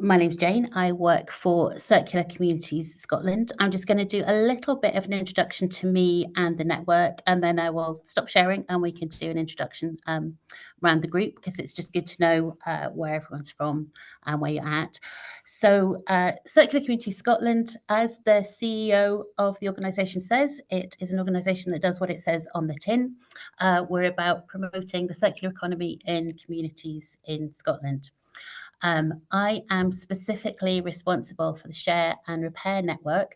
My name's Jane. I work for Circular Communities Scotland. I'm just going to do a little bit of an introduction to me and the network, and then I will stop sharing and we can do an introduction around the group, because it's just good to know where everyone's from and where you're at. So Circular Communities Scotland, as the CEO of the organisation says, it is an organisation that does what it says on the tin. We're about promoting the circular economy in communities in Scotland. I am specifically responsible for the Share and Repair Network,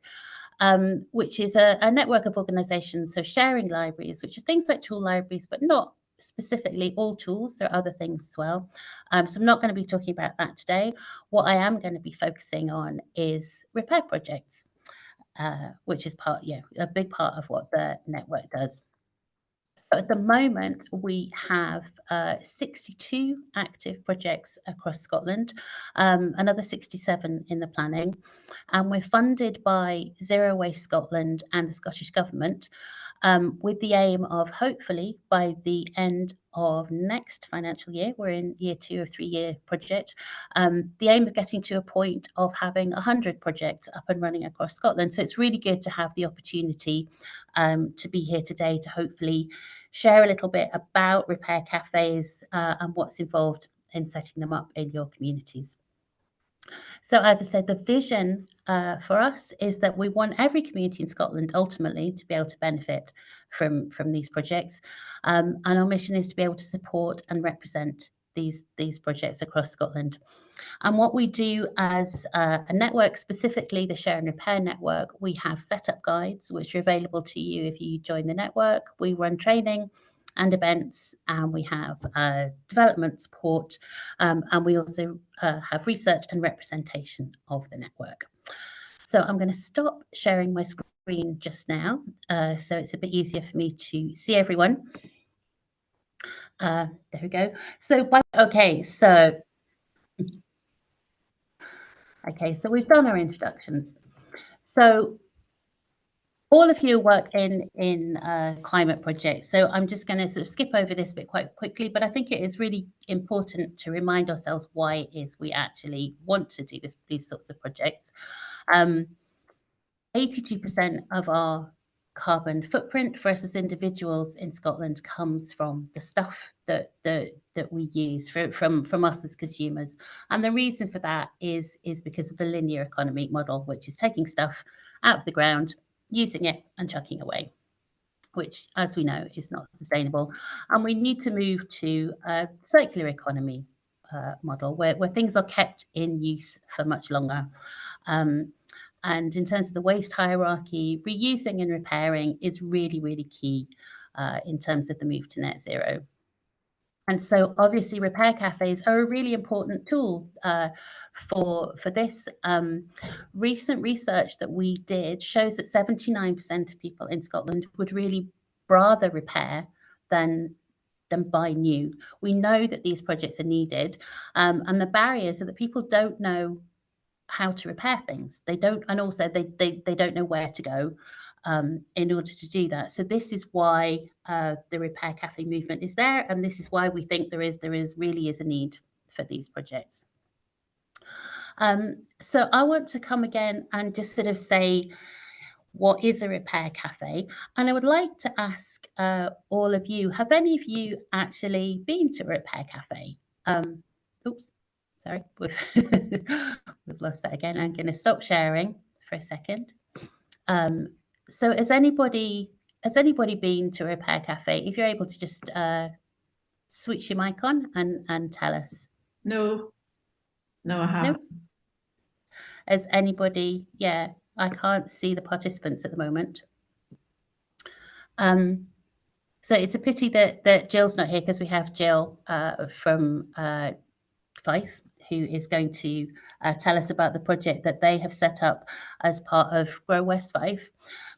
which is a network of organisations, so sharing libraries, which are things like tool libraries, but not specifically all tools. There are other things as well. So I'm not going to be talking about that today. What I am going to be focusing on is repair projects, which is a big part of what the network does. So at the moment, we have 62 active projects across Scotland, another 67 in the planning, and we're funded by Zero Waste Scotland and the Scottish Government, with the aim of, hopefully by the end of next financial year, we're in year 2 of 3-year project, the aim of getting to a point of having 100 projects up and running across Scotland. So it's really good to have the opportunity to be here today to hopefully share a little bit about repair cafes and what's involved in setting them up in your communities. So as I said, the vision for us is that we want every community in Scotland ultimately to be able to benefit from these projects. And our mission is to be able to support and represent these projects across Scotland. And what we do as a network, specifically the Share and Repair Network, we have setup guides which are available to you if you join the network. We run training and events, and we have development support, and we also have research and representation of the network. So I'm going to stop sharing my screen just now, so it's a bit easier for me to see everyone. There we go. So so we've done our introductions. So all of you work in climate projects, so I'm just going to sort of skip over this bit quite quickly, but I think it is really important to remind ourselves why it is we actually want to do these sorts of projects. 82% of our carbon footprint for us as individuals in Scotland comes from the stuff that we use from us as consumers, and the reason for that is because of the linear economy model, which is taking stuff out of the ground, using it and chucking away, which, as we know, is not sustainable. And we need to move to a circular economy model where things are kept in use for much longer. And in terms of the waste hierarchy, reusing and repairing is really, really key in terms of the move to net zero. And so obviously repair cafes are a really important tool for this. Recent research that we did shows that 79% of people in Scotland would really rather repair than buy new. We know that these projects are needed, and the barriers are that people don't know how to repair things. They don't, and also they don't know where to go in order to do that. So this is why the repair cafe movement is there, and this is why we think there really is a need for these projects. So I want to come again and just sort of say, what is a repair cafe? And I would like to ask all of you, have any of you actually been to a repair cafe? Oops, sorry, we've lost that again. I'm going to stop sharing for a second. So has anybody been to a repair cafe? If you're able to just switch your mic on and tell us. No, I haven't. No? Has anybody? Yeah, I can't see the participants at the moment. So it's a pity that Jill's not here, because we have Jill from Fife, who is going to tell us about the project that they have set up as part of Grow West Fife.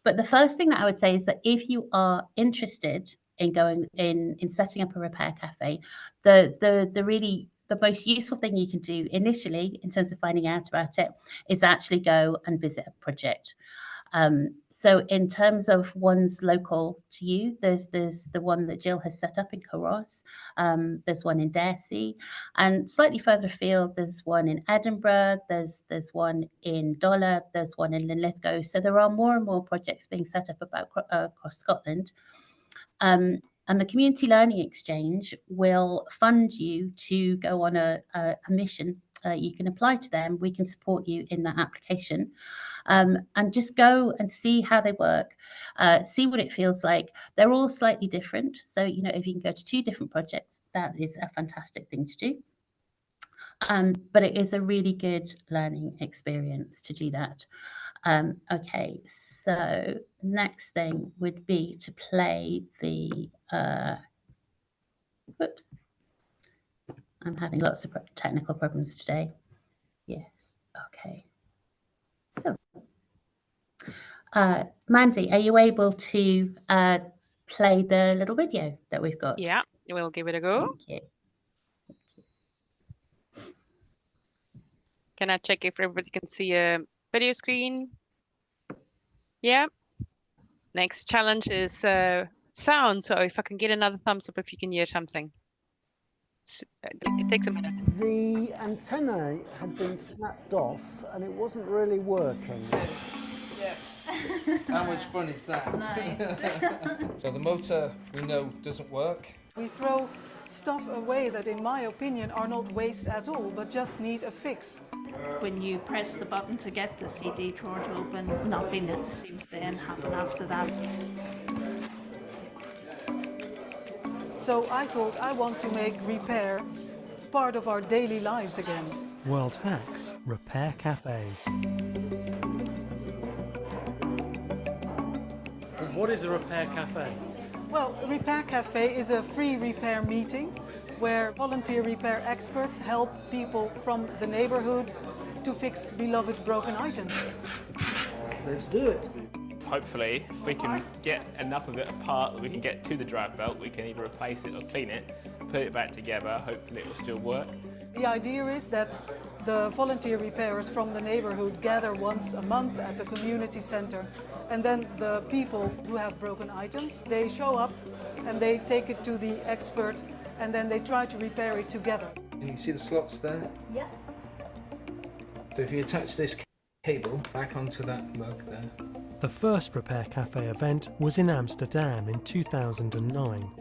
But the first thing that I would say is that if you are interested in going in setting up a repair cafe, the most useful thing you can do initially in terms of finding out about it is actually go and visit a project. So in terms of ones local to you, there's the one that Jill has set up in Carros. There's one in Darcy, and slightly further afield, there's one in Edinburgh. There's one in Dollar. There's one in Linlithgow. So there are more and more projects being set up across Scotland. And the Community Learning Exchange will fund you to go on a mission. You can apply to them. We can support you in that application, and just go and see how they work, see what it feels like. They're all slightly different. So, you know, if you can go to 2 different projects, that is a fantastic thing to do. But it is a really good learning experience to do that. Okay, so next thing would be to play the, whoops, I'm having lots of technical problems today. Yes, okay. So, Mandy, are you able to play the little video that we've got? Yeah, we'll give it a go. Thank you. Can I check if everybody can see a video screen? Yeah. Next challenge is sound. So if I can get another thumbs up if you can hear something. It takes a minute. The antennae had been snapped off and it wasn't really working. Yes. How much fun is that? Nice. So the motor we know doesn't work. We throw stuff away that, in my opinion, are not waste at all, but just need a fix. When you press the button to get the CD drawer to open, nothing seems to then happen after that. So I thought I want to make repair part of our daily lives again. World Hacks Repair Cafes. What is a repair cafe? Well, Repair Cafe is a free repair meeting where volunteer repair experts help people from the neighborhood to fix beloved broken items. Let's do it. Hopefully, if we can get enough of it apart that we can get to the drive belt, we can either replace it or clean it, put it back together, hopefully it will still work. The idea is that the volunteer repairers from the neighborhood gather once a month at the community center, and then the people who have broken items, they show up and they take it to the expert, and then they try to repair it together. And you can see the slots there. Yeah. So if you attach this cable back onto that lug there. The first Repair Cafe event was in Amsterdam in 2009.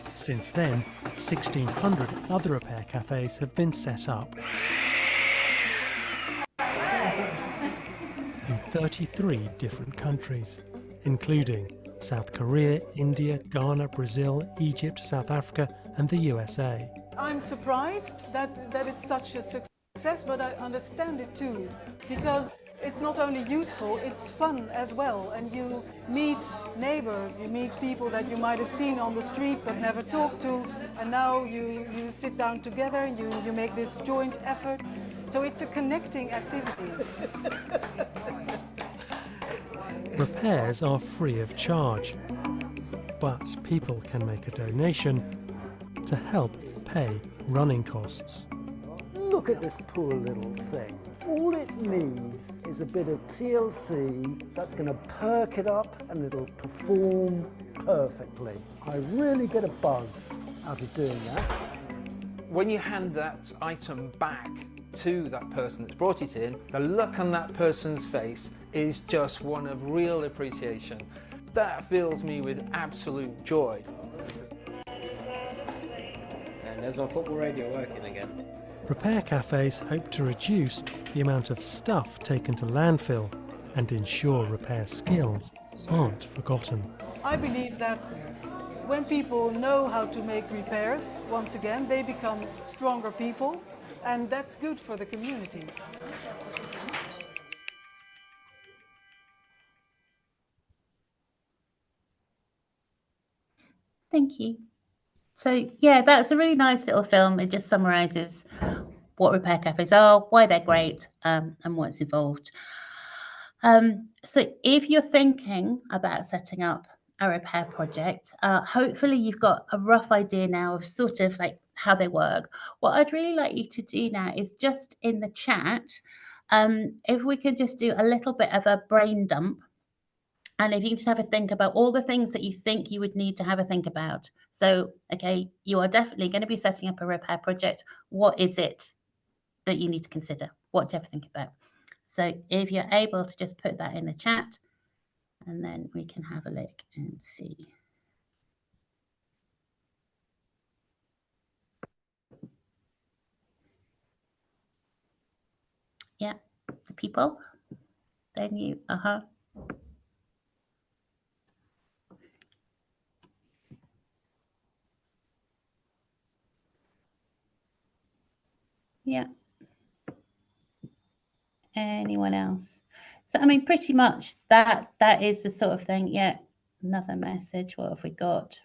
Since then, 1,600 other repair cafes have been set up in 33 different countries, including South Korea, India, Ghana, Brazil, Egypt, South Africa, and the USA. I'm surprised that it's such a success, but I understand it too, because it's not only useful, it's fun as well, and you meet neighbors, you meet people that you might have seen on the street but never talked to, and now you sit down together, you make this joint effort, so it's a connecting activity. Repairs are free of charge, but people can make a donation to help pay running costs. Look at this poor little thing. All it needs is a bit of TLC that's going to perk it up and it'll perform perfectly. I really get a buzz out of doing that. When you hand that item back to that person that's brought it in, the look on that person's face is just one of real appreciation. That fills me with absolute joy. And there's my football radio working again. Repair cafes hope to reduce the amount of stuff taken to landfill and ensure repair skills aren't forgotten. I believe that when people know how to make repairs, once again, they become stronger people, and that's good for the community. Thank you. So yeah, that's a really nice little film. It just summarises what repair cafes are, why they're great, and what's involved. So if you're thinking about setting up a repair project, hopefully you've got a rough idea now of sort of like how they work. What I'd really like you to do now is just in the chat, if we could just do a little bit of a brain dump And if you just have a think about all the things that you think you would need to have a think about. So, okay, you are definitely going to be setting up a repair project. What is it that you need to consider? What do you have to think about? So if you're able to just put that in the chat, and then we can have a look and see. Yeah, the people. Then you, Yeah. Anyone else? So, I mean, pretty much that is the sort of thing. Yeah. Another message. What have we got?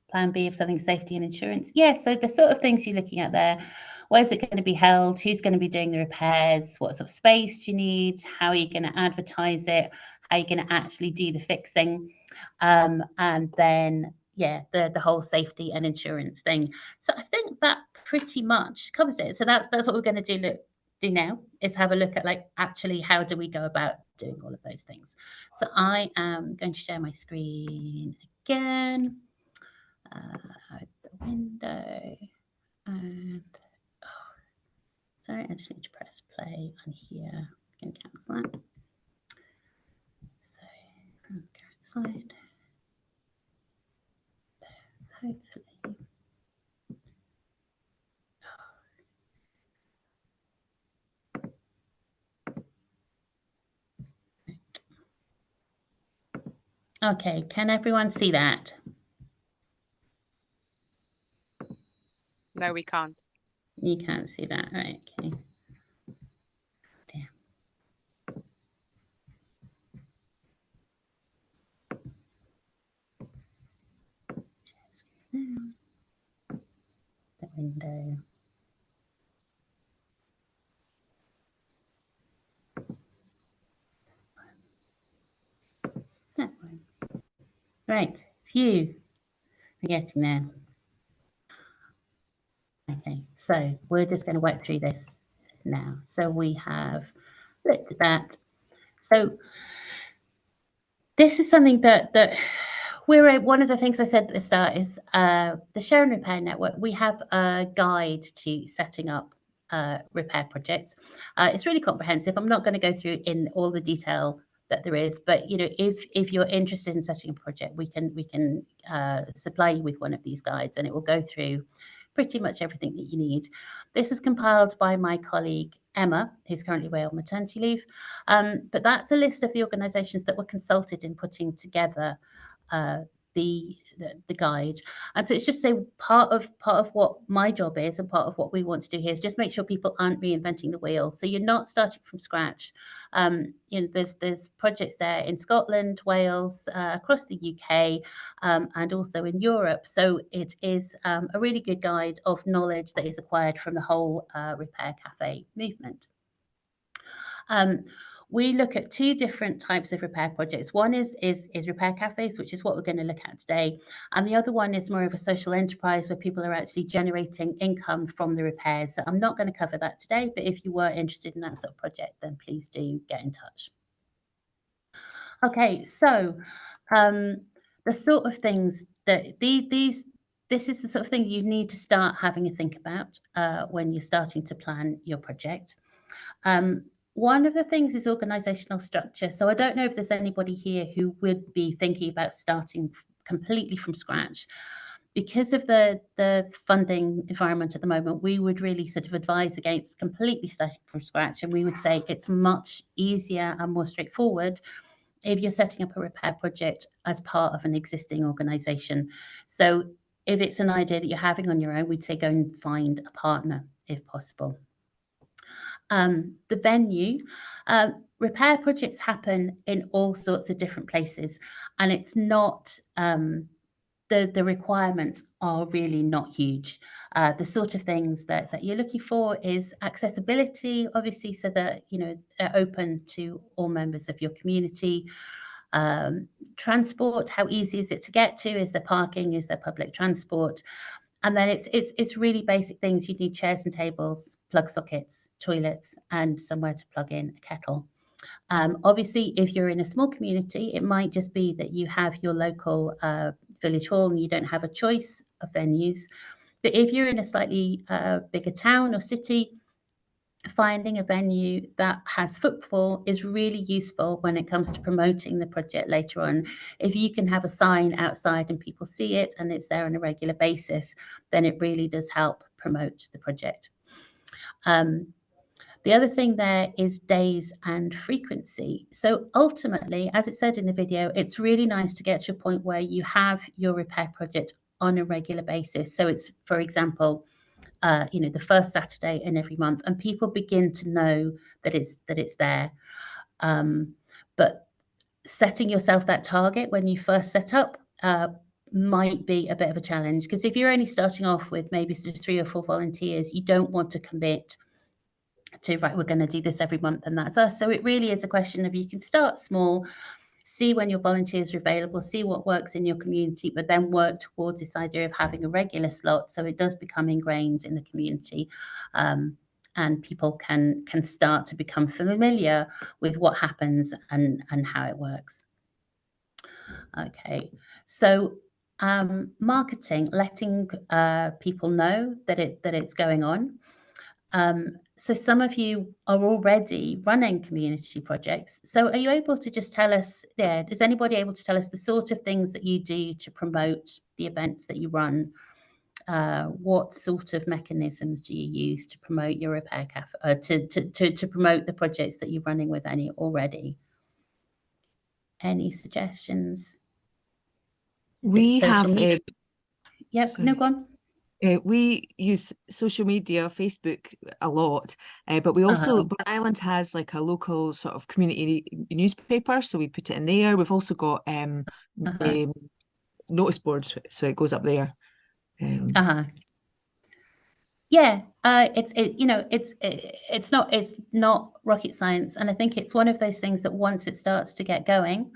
Plan B of something, safety and insurance. Yeah. So the sort of things you're looking at there. Where's it going to be held? Who's going to be doing the repairs? What sort of space do you need? How are you going to advertise it? How are you going to actually do the fixing? And then, yeah, the whole safety and insurance thing. So I think that pretty much covers it. So that's what we're going to do now, is have a look at, like, actually how do we go about doing all of those things. So I am going to share my screen again, the window, and sorry, I just need to press play on here. I can cancel that. So outside, hopefully. Okay, can everyone see that? No, we can't. You can't see that, right? Okay. Damn. The window. That one. Right, phew. We're getting there. Okay, so we're just going to work through this now. So we have looked at that. So this is something that we're, one of the things I said at the start is the Share and Repair Network. We have a guide to setting up repair projects. It's really comprehensive. I'm not going to go through in all the detail that there is, but you know, if you're interested in setting a project, we can supply you with one of these guides, and it will go through pretty much everything that you need. This is compiled by my colleague Emma, who's currently away on maternity leave, but that's a list of the organisations that were consulted in putting together the guide. And so it's just so part of what my job is, and part of what we want to do here, is just make sure people aren't reinventing the wheel. So you're not starting from scratch. You know, there's projects there in Scotland, Wales, across the UK, and also in Europe. So it is a really good guide of knowledge that is acquired from the whole Repair Cafe movement. We look at two different types of repair projects. One is repair cafes, which is what we're going to look at today. And the other one is more of a social enterprise where people are actually generating income from the repairs. So I'm not going to cover that today, but if you were interested in that sort of project, then please do get in touch. Okay, so the sort of things that this is the sort of thing you need to start having a think about when you're starting to plan your project. One of the things is organizational structure. So I don't know if there's anybody here who would be thinking about starting completely from scratch. Because of the funding environment at the moment, we would really sort of advise against completely starting from scratch. And we would say it's much easier and more straightforward if you're setting up a repair project as part of an existing organization. So if it's an idea that you're having on your own, we'd say go and find a partner if possible. The venue, repair projects happen in all sorts of different places, and it's not, the requirements are really not huge. The sort of things that you're looking for is accessibility, obviously, so that, you know, they're open to all members of your community. Transport, how easy is it to get to? Is there parking? Is there public transport? And then it's really basic things. You need chairs and tables, plug sockets, toilets, and somewhere to plug in a kettle. Obviously, if you're in a small community, it might just be that you have your local village hall and you don't have a choice of venues. But if you're in a slightly bigger town or city, finding a venue that has footfall is really useful when it comes to promoting the project later on. If you can have a sign outside and people see it and it's there on a regular basis, then it really does help promote the project. The other thing there is days and frequency. So ultimately, as it said in the video, it's really nice to get to a point where you have your repair project on a regular basis. So it's, for example, the first Saturday in every month, and people begin to know that it's there. But setting yourself that target when you first set up might be a bit of a challenge, because if you're only starting off with maybe sort of 3 or 4 volunteers, you don't want to commit to, right, we're going to do this every month and that's us. So it really is a question of, you can start small, see when your volunteers are available, see what works in your community, but then work towards this idea of having a regular slot so it does become ingrained in the community, and people can start to become familiar with what happens and how it works. Okay, so marketing, letting people know that it's going on. So some of you are already running community projects. So are you able to just tell us, is anybody able to tell us the sort of things that you do to promote the events that you run? What sort of mechanisms do you use to promote your repair cafe, to promote the projects that you're running with any already? Any suggestions? We have Yep, sorry. no, go on. We use social media, Facebook a lot, but we also, Burn Island has like a local sort of community newspaper, so we put it in there. We've also got notice boards, so it goes up there. Yeah, it's not rocket science, and I think it's one of those things that once it starts to get going,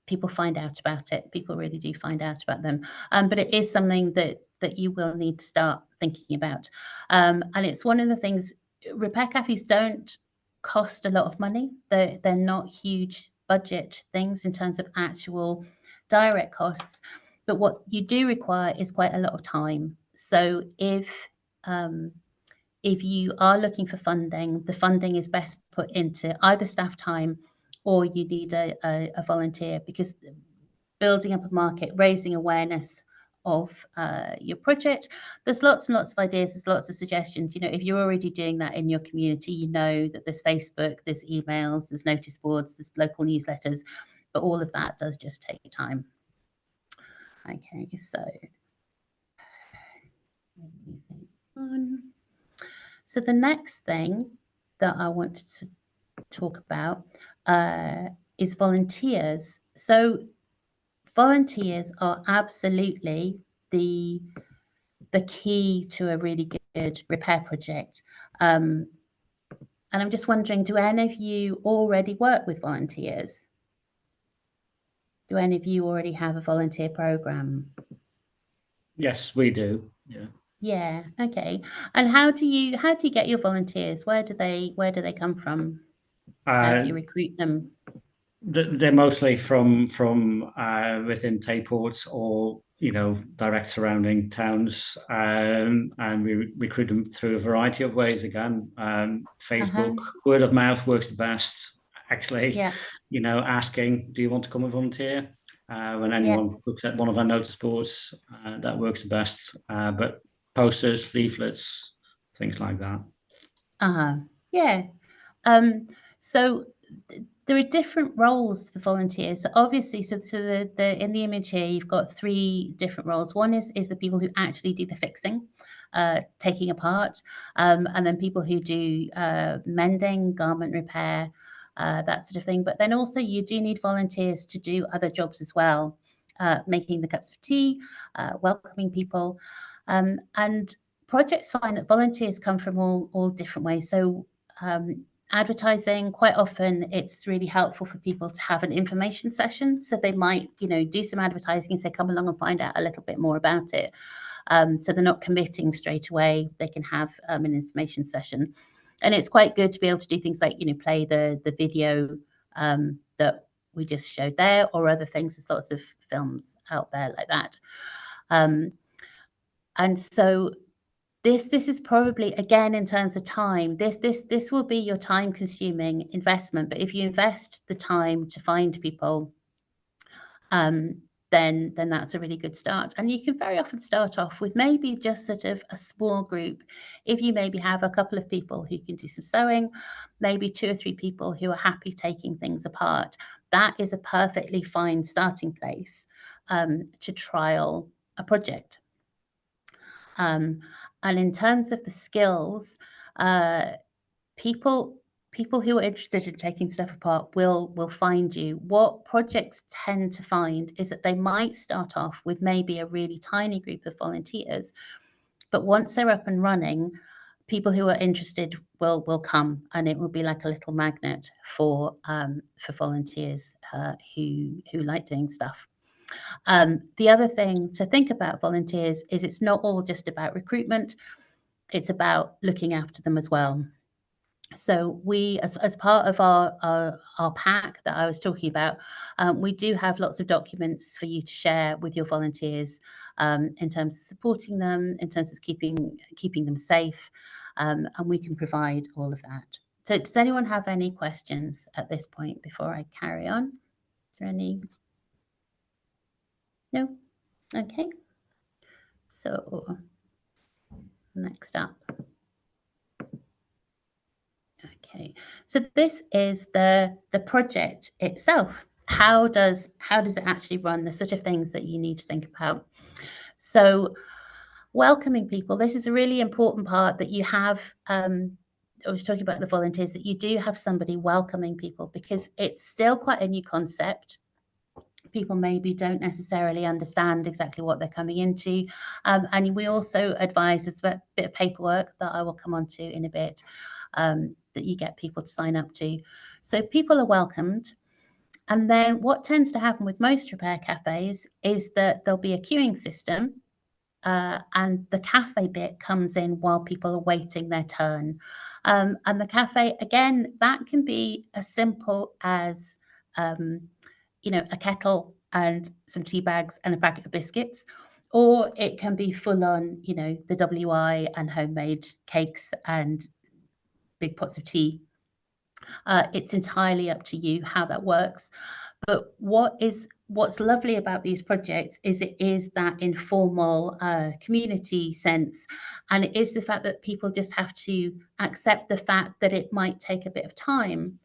people find out about it. People really do find out about them. But it is something that you will need to start thinking about. And it's one of the things, repair cafes don't cost a lot of money. They're not huge budget things in terms of actual direct costs. But what you do require is quite a lot of time. So if you are looking for funding, the funding is best put into either staff time, or you need a volunteer, because building up a market, raising awareness of your project, there's lots and lots of ideas, there's lots of suggestions. If you're already doing that in your community, that there's Facebook, there's emails, there's notice boards, there's local newsletters, but all of that does just take time. Okay, so the next thing that I wanted to talk about is volunteers. So volunteers are absolutely the key to a really good repair project. And I'm just wondering, do any of you already work with volunteers? Do any of you already have a volunteer program? Yes, we do. Yeah. Yeah. Okay. And how do you get your volunteers? Where do they come from? How do you recruit them? They're mostly from within Tayport or direct surrounding towns, and we recruit them through a variety of ways. Again, Facebook, word of mouth works the best. Actually, asking, do you want to come and volunteer? When anyone looks at one of our notice boards, that works the best. But posters, leaflets, things like that. Yeah. So there are different roles for volunteers. So obviously, so the in the image here, you've got 3 different roles. One is the people who actually do the fixing, taking apart, and then people who do mending, garment repair, that sort of thing. But then also you do need volunteers to do other jobs as well, making the cups of tea, welcoming people, and projects find that volunteers come from all different ways. So advertising, quite often it's really helpful for people to have an information session. So they might, do some advertising and say, come along and find out a little bit more about it. So they're not committing straight away. They can have an information session. And it's quite good to be able to do things like, you know, play the video that we just showed there, or other things. There's lots of films out there like that. And so this is probably, again, in terms of time, this will be your time consuming investment. But if you invest the time to find people, then that's a really good start. And you can very often start off with maybe just sort of a small group. If you maybe have a couple of people who can do some sewing, maybe 2 or 3 people who are happy taking things apart, that is a perfectly fine starting place to trial a project. And in terms of the skills, people who are interested in taking stuff apart will find you. What projects tend to find is that they might start off with maybe a really tiny group of volunteers, but once they're up and running, people who are interested will come, and it will be like a little magnet for volunteers who like doing stuff. The other thing to think about volunteers is it's not all just about recruitment, it's about looking after them as well. So we, as part of our pack that I was talking about, we do have lots of documents for you to share with your volunteers in terms of supporting them, in terms of keeping them safe, and we can provide all of that. So does anyone have any questions at this point before I carry on? Is there any? No? Okay. So next up. Okay, so this is the project itself. How does it actually run? The sort of things that you need to think about. So welcoming people, this is a really important part, that you have, I was talking about the volunteers, that you do have somebody welcoming people, because it's still quite a new concept. People maybe don't necessarily understand exactly what they're coming into. And we also advise, it's a bit of paperwork that I will come on to in a bit, that you get people to sign up to. So people are welcomed. And then what tends to happen with most repair cafes is that there'll be a queuing system, and the cafe bit comes in while people are waiting their turn. And the cafe, again, that can be as simple as, you know, a kettle and some tea bags and a packet of biscuits, or it can be full on, you know, the WI and homemade cakes and big pots of tea. It's entirely up to you how that works. But what's lovely about these projects is it is that informal community sense, and it is the fact that people just have to accept the fact that it might take a bit of time.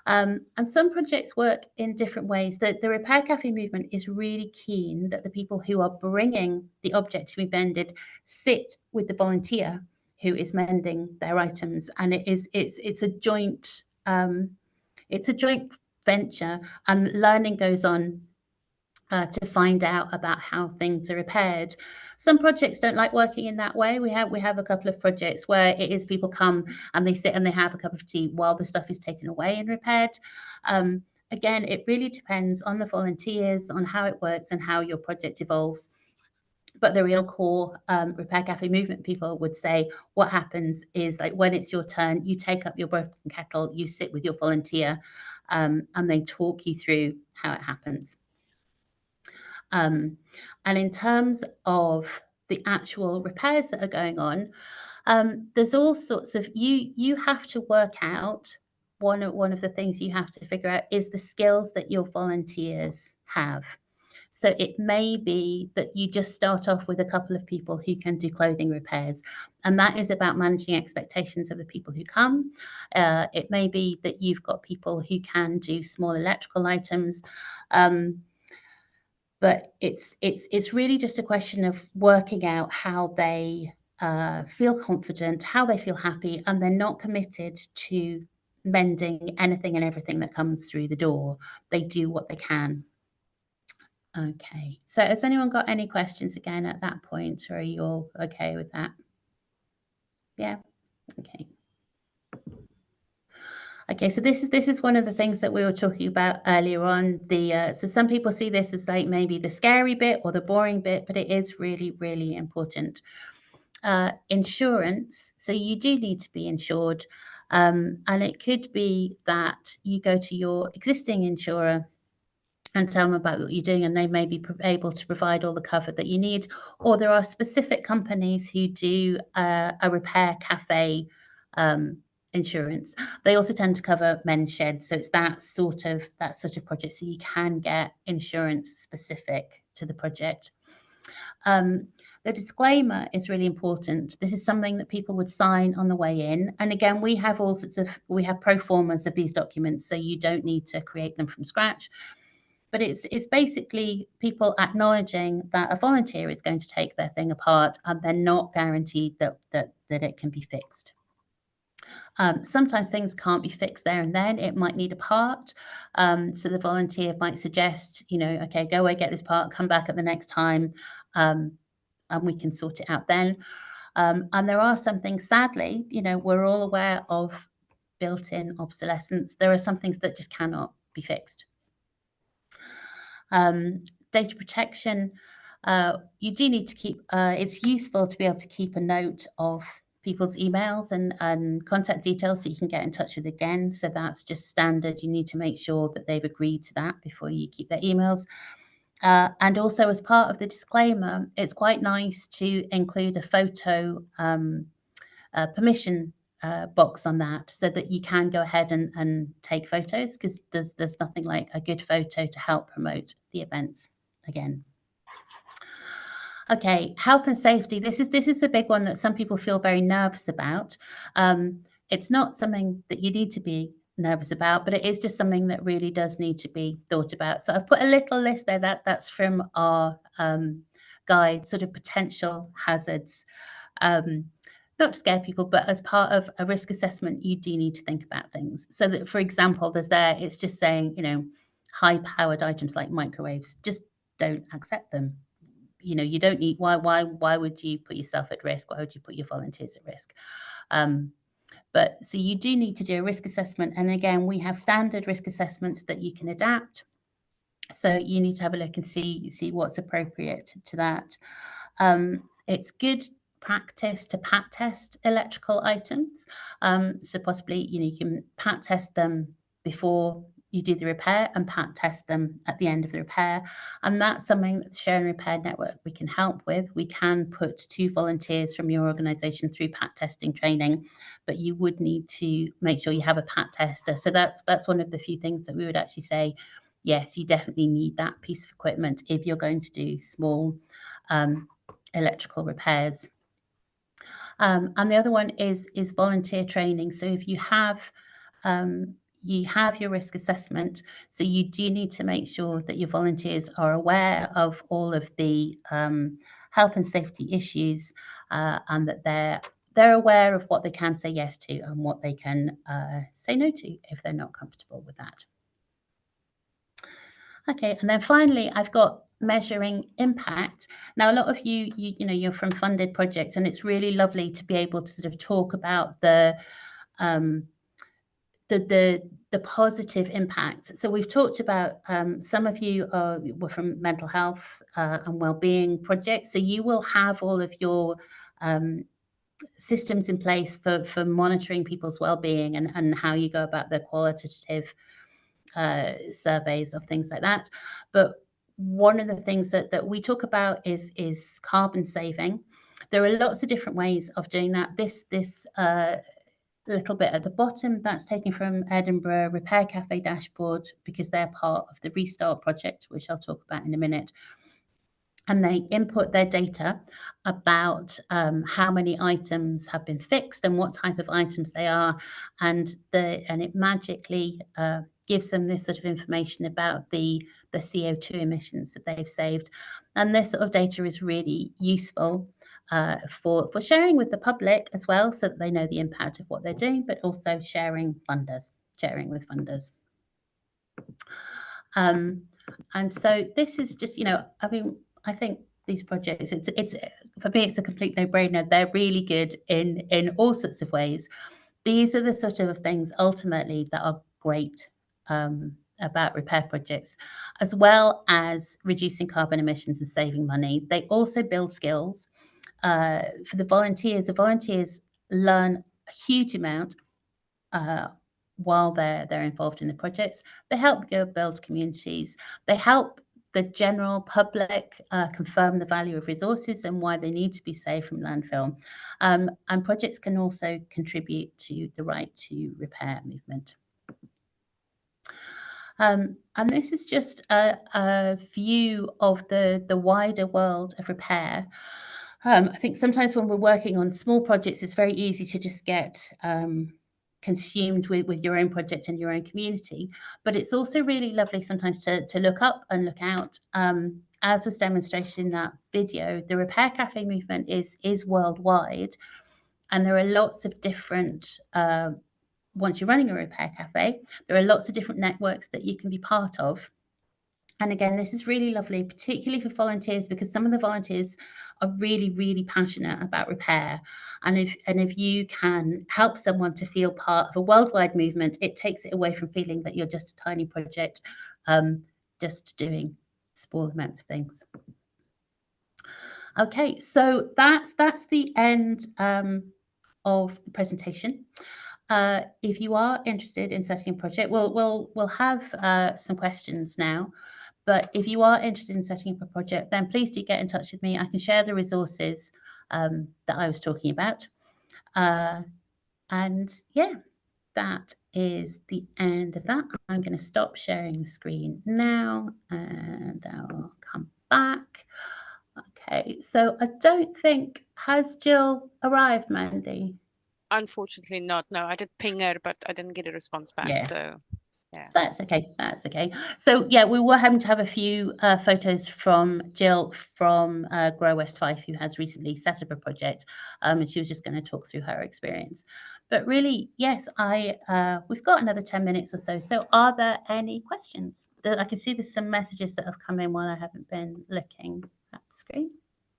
And some projects work in different ways. The Repair Cafe movement is really keen that the people who are bringing the object to be mended sit with the volunteer who is mending their items, and it's a joint venture, and learning goes on to find out about how things are repaired. Some projects don't like working in that way. We have a couple of projects where it is people come and they sit and they have a cup of tea while the stuff is taken away and repaired. Again, it really depends on the volunteers, on how it works and how your project evolves. But the real core Repair Cafe movement people would say what happens is, like, when it's your turn, you take up your broken kettle, you sit with your volunteer, and they talk you through how it happens. And in terms of the actual repairs that are going on, there's all sorts of, you have to work out, one of the things you have to figure out is the skills that your volunteers have. So it may be that you just start off with a couple of people who can do clothing repairs, and that is about managing expectations of the people who come. It may be that you've got people who can do small electrical items, but it's really just a question of working out how they feel confident, how they feel happy, and they're not committed to mending anything and everything that comes through the door. They do what they can. Okay, so has anyone got any questions again at that point, or are you all okay with that? Yeah, okay. Okay, so this is one of the things that we were talking about earlier on. So some people see this as like maybe the scary bit or the boring bit, but it is really, really important. Insurance, so you do need to be insured, and it could be that you go to your existing insurer and tell them about what you're doing, and they may be able to provide all the cover that you need. Or there are specific companies who do a repair cafe insurance. They also tend to cover men's sheds, so it's that sort of project. So you can get insurance specific to the project. The disclaimer is really important. This is something that people would sign on the way in. And again, we have we have pro formas of these documents, so you don't need to create them from scratch. But it's basically people acknowledging that a volunteer is going to take their thing apart, and they're not guaranteed that it can be fixed. Sometimes things can't be fixed there and then. It might need a part. So the volunteer might suggest, okay, go away, get this part, come back at the next time, and we can sort it out then. And there are some things, sadly, we're all aware of built-in obsolescence. There are some things that just cannot be fixed. Data protection, you do need to keep, it's useful to be able to keep a note of people's emails and contact details so you can get in touch with again. So that's just standard. You need to make sure that they've agreed to that before you keep their emails. And also, as part of the disclaimer, it's quite nice to include a photo permission box on that, so that you can go ahead and take photos, because there's nothing like a good photo to help promote the events again. Okay, health and safety. This is a big one that some people feel very nervous about. It's not something that you need to be nervous about, but it is just something that really does need to be thought about. So I've put a little list there that's from our guide, sort of potential hazards. Not to scare people, but as part of a risk assessment, you do need to think about things. So that, for example, it's just saying, high-powered items like microwaves, just don't accept them. You don't need, why would you put yourself at risk? Why would you put your volunteers at risk? But so you do need to do a risk assessment. And again, we have standard risk assessments that you can adapt. So you need to have a look and see what's appropriate to that. It's good practice to pat test electrical items. So possibly, you can pat test them before you do the repair and pat test them at the end of the repair. And that's something that the Share and Repair Network we can help with. We can put 2 volunteers from your organisation through pat testing training, but you would need to make sure you have a pat tester. So that's one of the few things that we would actually say, yes, you definitely need that piece of equipment if you're going to do small electrical repairs. And the other one is volunteer training. So if you have your risk assessment, so you do need to make sure that your volunteers are aware of all of the health and safety issues, and that they're aware of what they can say yes to and what they can say no to if they're not comfortable with that. Okay, and then finally, I've got measuring impact. Now, a lot of you're from funded projects, and it's really lovely to be able to sort of talk about the positive impacts. So we've talked about, some of you were from mental health and wellbeing projects. So you will have all of your systems in place for monitoring people's wellbeing and how you go about the qualitative surveys of things like that. But one of the things that we talk about is carbon saving. There are lots of different ways of doing that. This little bit at the bottom, that's taken from Edinburgh Repair Cafe dashboard, because they're part of the Restart project, which I'll talk about in a minute. And they input their data about how many items have been fixed and what type of items they are, and it magically gives them this sort of information about the CO2 emissions that they've saved. And this sort of data is really useful for sharing with the public as well, so that they know the impact of what they're doing, but also sharing with funders. And so this is just, I think these projects, it's for me, it's a complete no-brainer. They're really good in all sorts of ways. These are the sort of things ultimately that are great about repair projects, as well as reducing carbon emissions and saving money. They also build skills. for the volunteers learn a huge amount while they're involved in the projects. They help build communities. They help the general public confirm the value of resources and why they need to be saved from landfill. And projects can also contribute to the right to repair movement. And this is just a view of the wider world of repair. I think sometimes when we're working on small projects, it's very easy to just get consumed with your own project and your own community. But it's also really lovely sometimes to look up and look out. As was demonstrated in that video, the Repair Cafe movement is worldwide. And there are lots of different, once you're running a Repair Cafe, there are lots of different networks that you can be part of. And again, this is really lovely, particularly for volunteers, because some of the volunteers are really, really passionate about repair. And if you can help someone to feel part of a worldwide movement, it takes it away from feeling that you're just a tiny project, just doing small amounts of things. Okay, so that's the end of the presentation. If you are interested in setting a project, we'll have some questions now. But if you are interested in setting up a project, then please do get in touch with me. I can share the resources that I was talking about. And yeah, that is the end of that. I'm going to stop sharing the screen now and I'll come back. Okay, so I don't think, has Jill arrived, Mandy? Unfortunately not. No, I did ping her, but I didn't get a response back. Yeah. So yeah. That's okay. That's okay. So yeah, we were having to have a few photos from Jill from Grow West Fife, who has recently set up a project, and she was just going to talk through her experience. But really, yes, we've got another 10 minutes or so. So are there any questions? I can see there's some messages that have come in while I haven't been looking at the screen.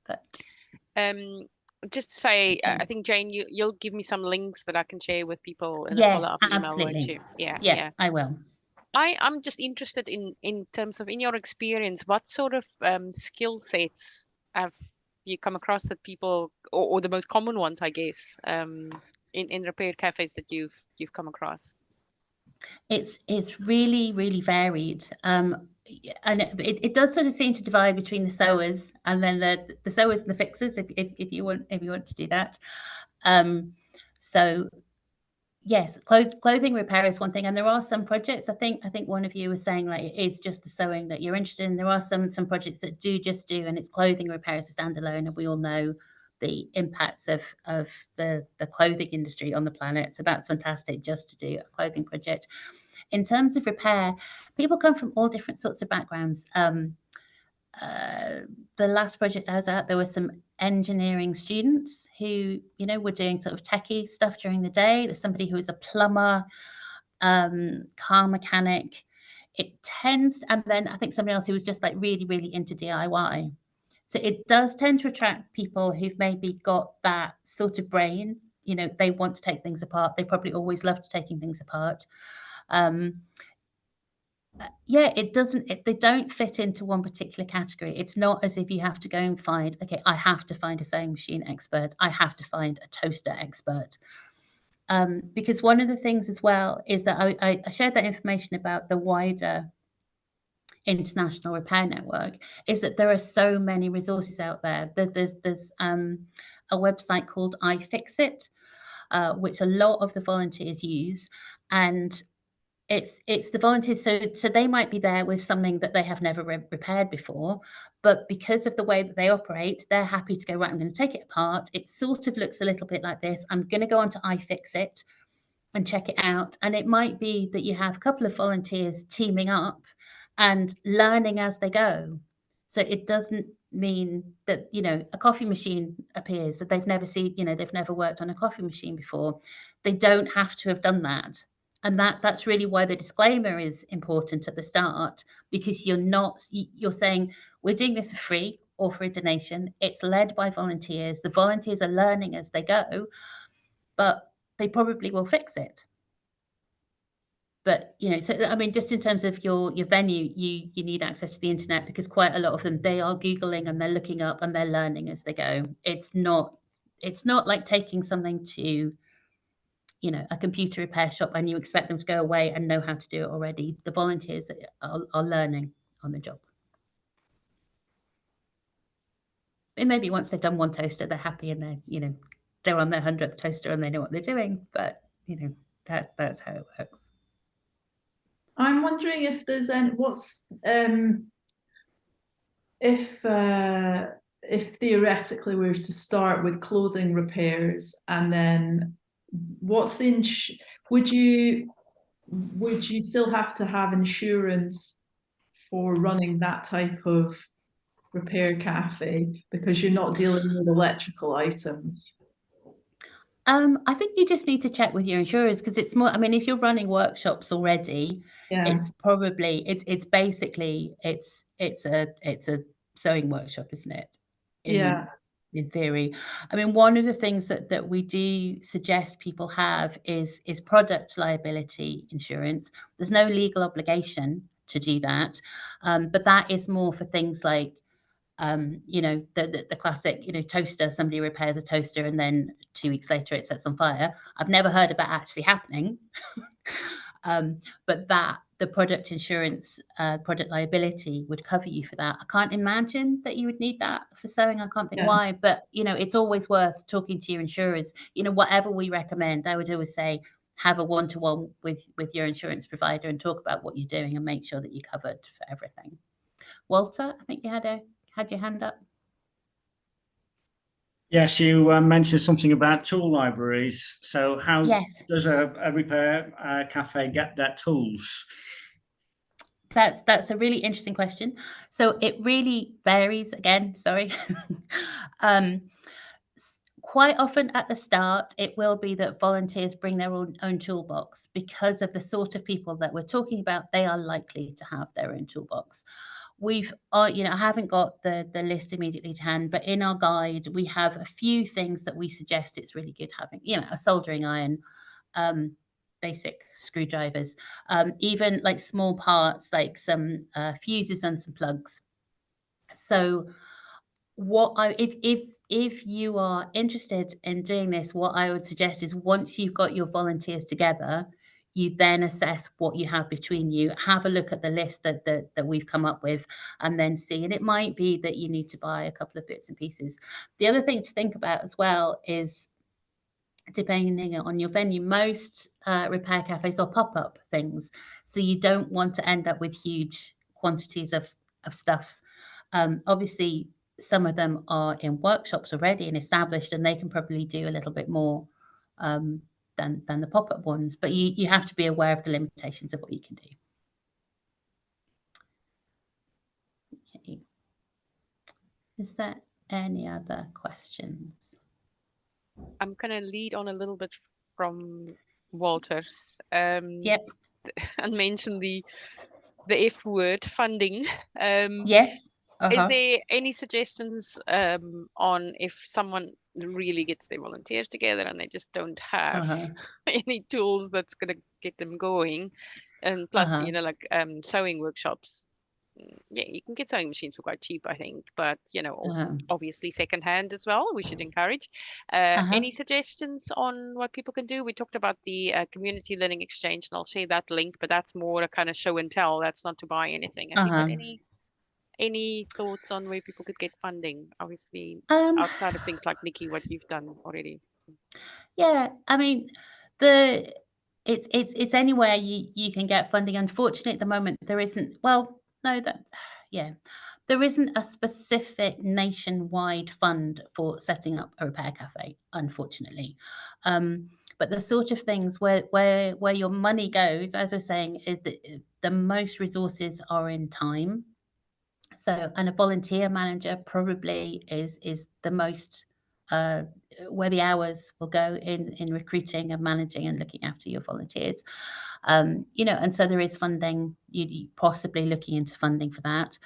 But just to say, I think Jane, you'll give me some links that I can share with people in a yes, follow-up email, won't absolutely. you? Yeah, I will. I'm just interested in terms of, in your experience, what sort of skill sets have you come across that people, or the most common ones, I guess, in repair cafes that you've come across? It's really, really varied. And it does sort of seem to divide between the sewers and then the sewers and the fixers, if you want to do that. So yes, clothing repair is one thing, and there are some projects. I think one of you was saying like it's just the sewing that you're interested in. There are some projects that do, and it's clothing repair as a standalone, and we all know the impacts of the clothing industry on the planet. So that's fantastic just to do a clothing project. In terms of repair, people come from all different sorts of backgrounds. The last project I was at, there were some engineering students who, were doing sort of techie stuff during the day. There's somebody who is a plumber, car mechanic. It tends, and then I think somebody else who was just like really, really into DIY. So it does tend to attract people who've maybe got that sort of brain. They want to take things apart. They probably always loved taking things apart. Yeah, they don't fit into one particular category. It's not as if you have to go and find, okay, I have to find a sewing machine expert. I have to find a toaster expert. Because one of the things as well is that I shared that information about the wider international repair network, is that there are so many resources out there. There's a website called iFixit, which a lot of the volunteers use, and it's the volunteers, so they might be there with something that they have never repaired before, but because of the way that they operate, they're happy to go, right, I'm going to take it apart. It sort of looks a little bit like this. I'm going to go onto iFixit and check it out. And it might be that you have a couple of volunteers teaming up and learning as they go. So it doesn't mean that, a coffee machine appears that they've never seen, they've never worked on a coffee machine before. They don't have to have done that. And that's really why the disclaimer is important at the start, because you're saying we're doing this for free or for a donation. It's led by volunteers. The volunteers are learning as they go, but they probably will fix it. but you know, so I mean, just in terms of your venue, you need access to the internet, because quite a lot of them, they are Googling and they're looking up and they're learning as they go. It's not like taking something to, you know, a computer repair shop and you expect them to go away and know how to do it already. The volunteers are learning on the job. And maybe once they've done one toaster, they're happy and they're, you know, they're on their 100th toaster and they know what they're doing. But, you know, that's how it works. I'm wondering if there's any, if theoretically we were to start with clothing repairs, and then what's the would you still have to have insurance for running that type of repair cafe because you're not dealing with electrical items? I think you just need to check with your insurers, because it's more, I mean, if you're running workshops already, it's probably, it's basically, it's a sewing workshop, isn't it? In theory. I mean, one of the things that we do suggest people have is product liability insurance. There's no legal obligation to do that, but that is more for things like, you know, the classic, you know, toaster, somebody repairs a toaster and then 2 weeks later it sets on fire. I've never heard of that actually happening. But the product insurance, product liability would cover you for that. I can't imagine that you would need that for sewing. I can't think why, but you know, it's always worth talking to your insurers. You know, whatever we recommend, I would always say, have a one-to-one with your insurance provider and talk about what you're doing and make sure that you're covered for everything. Walter, I think you had your hand up. Yes, you mentioned something about tool libraries. So how does a repair cafe get their tools? That's a really interesting question. So it really varies. Again, sorry. Quite often at the start, it will be that volunteers bring their own toolbox, because of the sort of people that we're talking about. They are likely to have their own toolbox. We've, you know, I haven't got the list immediately to hand, but in our guide, we have a few things that we suggest it's really good having, you know, a soldering iron, basic screwdrivers, even like small parts, like some fuses and some plugs. So if you are interested in doing this, what I would suggest is, once you've got your volunteers together, you then assess what you have between you, have a look at the list that we've come up with, and then see. And it might be that you need to buy a couple of bits and pieces. The other thing to think about as well is, depending on your venue, most repair cafes are pop-up things. So you don't want to end up with huge quantities of stuff. Obviously, some of them are in workshops already and established, and they can probably do a little bit more than the pop-up ones, but you have to be aware of the limitations of what you can do. Okay. Is there any other questions? I'm going to lead on a little bit from Walter's. Yep. And mention the F word, funding. Yes. Is there any suggestions on if someone really gets their volunteers together and they just don't have any tools that's going to get them going? And plus, you know, like sewing workshops. Yeah, you can get sewing machines for quite cheap, I think, but you know, obviously secondhand as well. We should encourage. Any suggestions on what people can do? We talked about the community learning exchange, and I'll share that link, but that's more a kind of show and tell. That's not to buy anything. Have you got any thoughts on where people could get funding? Obviously, outside of things like Nikki, what you've done already. Yeah, I mean, it's anywhere you can get funding. Unfortunately, at the moment, there isn't. Well, no, there isn't a specific nationwide fund for setting up a repair cafe, unfortunately. But the sort of things where your money goes, as we're saying, is the most resources are in time. So, and a volunteer manager probably is the most where the hours will go in recruiting and managing and looking after your volunteers. You know, and so there is funding. You possibly looking into funding for that.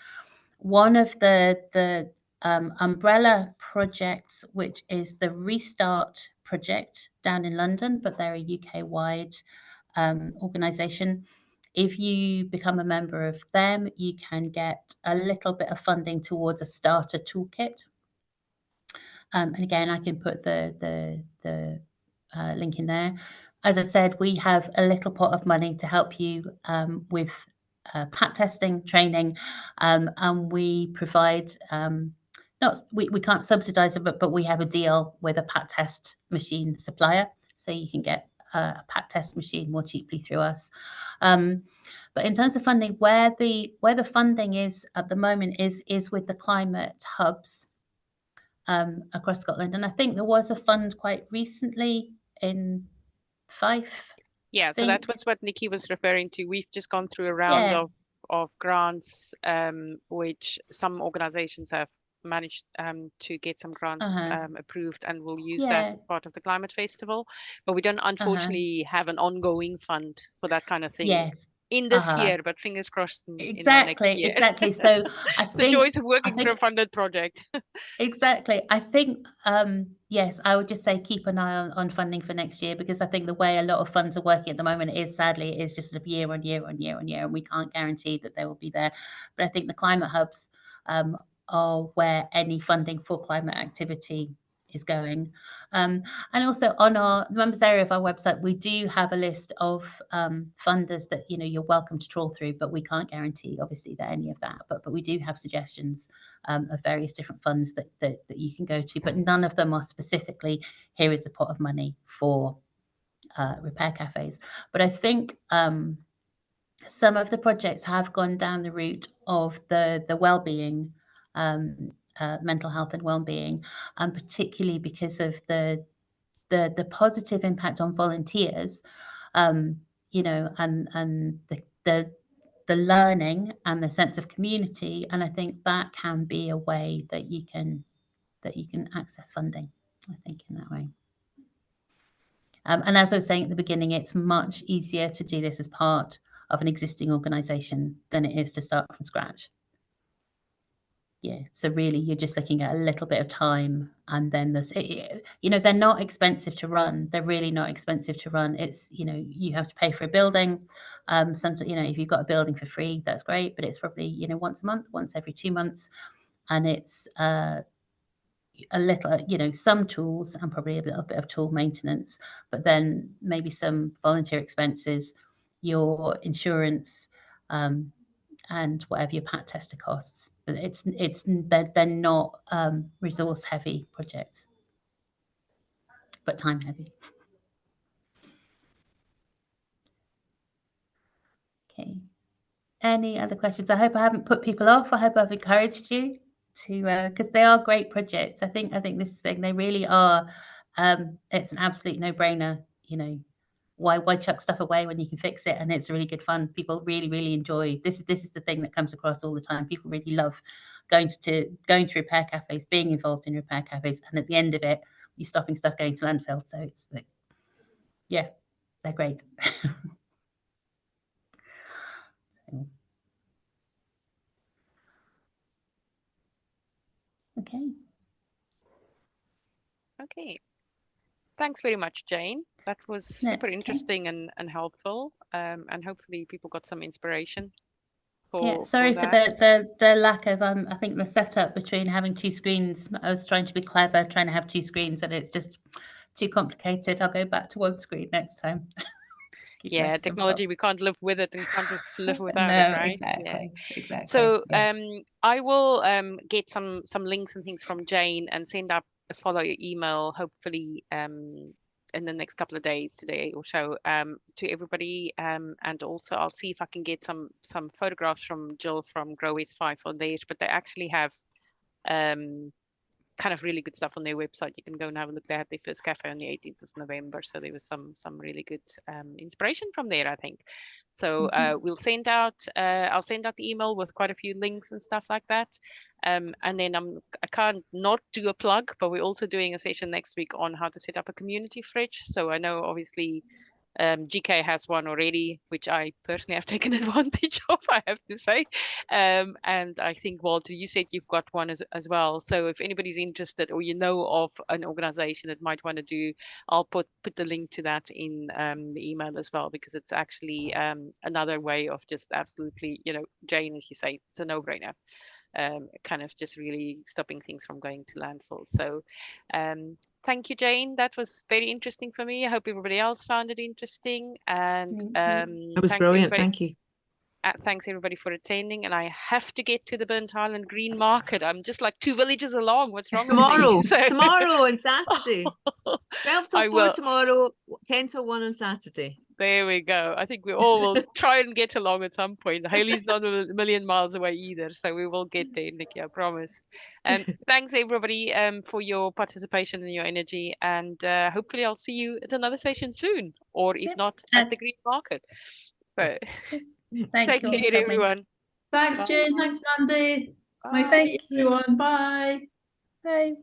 One of the umbrella projects, which is the Restart project down in London, but they're a UK-wide organisation. If you become a member of them, you can get a little bit of funding towards a starter toolkit. And again, I can put the link in there. As I said, we have a little pot of money to help you with pat testing training, and we provide we can't subsidize it, but we have a deal with a pat test machine supplier, so you can get a pat test machine more cheaply through us. But in terms of funding, where the funding is at the moment is with the climate hubs across Scotland, and I think there was a fund quite recently in Fife. Yeah, so that was what Nikki was referring to. We've just gone through a round of grants, which some organizations have managed to get some grants approved, and we'll use that as part of the climate festival. But we don't unfortunately have an ongoing fund for that kind of thing in this year, but fingers crossed in our next year. Exactly. So I think the joys of working through a funded project. Exactly. I think, yes, I would just say keep an eye on funding for next year, because I think the way a lot of funds are working at the moment is sadly is just sort of year on year on year on year, and we can't guarantee that they will be there. But I think the climate hubs are where any funding for climate activity is going. And also on the members area of our website, we do have a list of funders that you're welcome to trawl through, but we can't guarantee obviously that any of that, but we do have suggestions of various different funds that you can go to, but none of them are specifically here is a pot of money for repair cafes. But I think some of the projects have gone down the route of the well-being, mental health and well-being, and particularly because of the positive impact on volunteers, and the learning and the sense of community. And I think that can be a way that you can access funding, I think, in that way. And as I was saying at the beginning, it's much easier to do this as part of an existing organisation than it is to start from scratch. Yeah, so really you're just looking at a little bit of time, and then there's, they're not expensive to run. They're really not expensive to run. It's, you have to pay for a building. Sometimes, if you've got a building for free, that's great, but it's probably, once a month, once every 2 months. And it's a little, some tools and probably a little bit of tool maintenance, but then maybe some volunteer expenses, your insurance, and whatever your pat tester costs. But they're not resource heavy projects, but time heavy. Okay. Any other questions? I hope I haven't put people off. I hope I've encouraged you to, because they are great projects. I think this thing, they really are. It's an absolute no-brainer. Why chuck stuff away when you can fix it? And it's really good fun. People really, really enjoy this. This is the thing that comes across all the time. People really love going to repair cafes, being involved in repair cafes, and at the end of it, you're stopping stuff going to landfill. So it's yeah, they're great. Okay. Okay. Thanks very much, Jane. That was super interesting and helpful. And hopefully people got some inspiration. Sorry for the lack of I think the setup between having 2 screens. I was trying to be clever, trying to have 2 screens, and it's just too complicated. I'll go back to 1 screen next time. Yeah, technology, we can't live with it and can't just live without it, right? Exactly. So I will get some links and things from Jane and send up a follow email, hopefully in the next couple of days, today or so, to everybody. And also I'll see if I can get some photographs from Jill from Grow S5 on theirs, but they actually have kind of really good stuff on their website. You can go and have a look. They had their first cafe on the 18th of November, so there was some really good inspiration from there, I think. So we'll send out I'll send out the email with quite a few links and stuff like that. And then I can't not do a plug, but we're also doing a session next week on how to set up a community fridge. So I know obviously GK has one already, which I personally have taken advantage of, I have to say. And I think, Walter, you said you've got one as well. So if anybody's interested or you know of an organization that might want to do, I'll put the link to that in the email as well, because it's actually another way of just absolutely, Jane, as you say, it's a no-brainer. Kind of just really stopping things from going to landfill. So thank you, Jane. That was very interesting for me. I hope everybody else found it interesting. And it was brilliant. Thank you. Thanks everybody for attending. And I have to get to the Burnt Island Green Market. I'm just like 2 villages along. What's wrong tomorrow? With me? Tomorrow and Saturday. 12 till 4 tomorrow, 10 till 1 on Saturday. There we go. I think we all will try and get along at some point. Hayley's not a million miles away either, so we will get there, Nikki, I promise. Thanks everybody for your participation and your energy, and hopefully I'll see you at another session soon, or if not, at the Green Market. So take care, everyone. Thanks, Jane. Thanks, Mandy. Nice to meet everyone. Bye. Bye.